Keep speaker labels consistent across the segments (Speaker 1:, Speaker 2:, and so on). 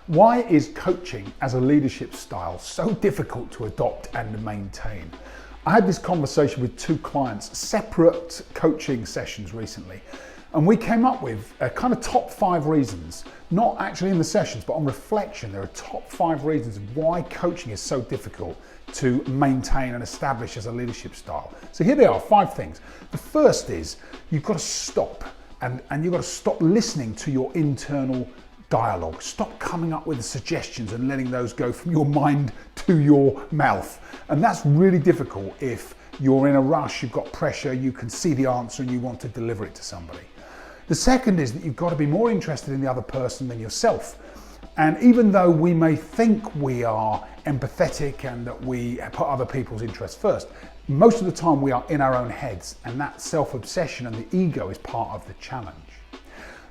Speaker 1: Why is coaching as a leadership style so difficult to adopt and maintain? I had this conversation with two clients, separate coaching sessions recently, and we came up with a kind of top 5 reasons, not actually in the sessions, but on reflection, there are top 5 reasons why coaching is so difficult to maintain and establish as a leadership style. So here they are, 5 things. The first is you've got to stop and you've got to stop listening to your internal dialogue. Stop coming up with the suggestions and letting those go from your mind to your mouth. And that's really difficult if you're in a rush, you've got pressure, you can see the answer and you want to deliver it to somebody. The second is that you've got to be more interested in the other person than yourself. And even though we may think we are empathetic and that we put other people's interests first, most of the time we are in our own heads, and that self-obsession and the ego is part of the challenge.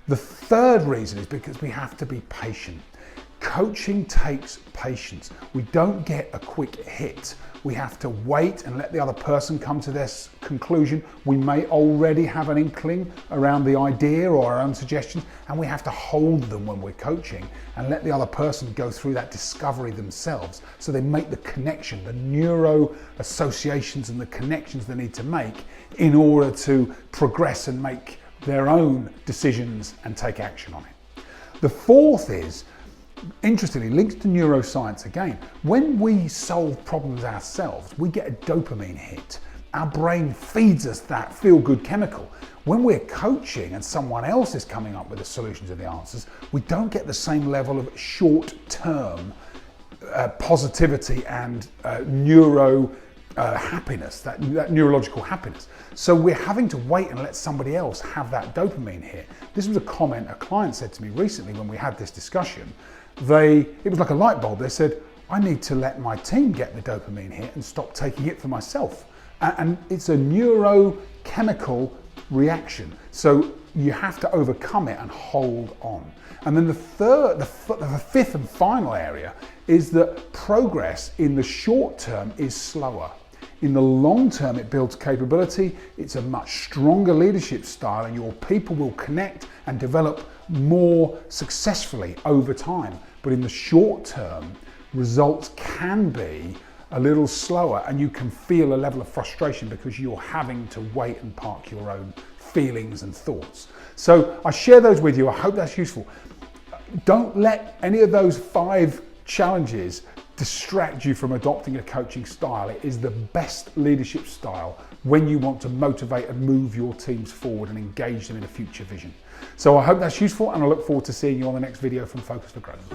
Speaker 1: The third reason is because we have to be patient. Coaching takes patience. We don't get a quick hit. We have to wait and let the other person come to their conclusion. We may already have an inkling around the idea or our own suggestions, and we have to hold them when we're coaching and let the other person go through that discovery themselves so they make the connection, the neuro associations and the connections they need to make in order to progress and make their own decisions and take action on it. The fourth is, interestingly, linked to neuroscience again. When we solve problems ourselves, we get a dopamine hit. Our brain feeds us that feel-good chemical. When we're coaching and someone else is coming up with the solutions and the answers, we don't get the same level of short-term positivity and neuro happiness, that neurological happiness. So we're having to wait and let somebody else have that dopamine hit. This was a comment a client said to me recently when we had this discussion. It was like a light bulb. They said, I need to let my team get the dopamine hit and stop taking it for myself. And it's a neurochemical reaction. So you have to overcome it and hold on. And then the fifth and final area is that progress in the short term is slower. In the long term, it builds capability. It's a much stronger leadership style, and your people will connect and develop more successfully over time. But in the short term, results can be a little slower, and you can feel a level of frustration because you're having to wait and park your own feelings and thoughts. So I share those with you. I hope that's useful. Don't let any of those 5 challenges distract you from adopting a coaching style. It is the best leadership style when you want to motivate and move your teams forward and engage them in a future vision. So I hope that's useful, and I look forward to seeing you on the next video from Focus for Growth.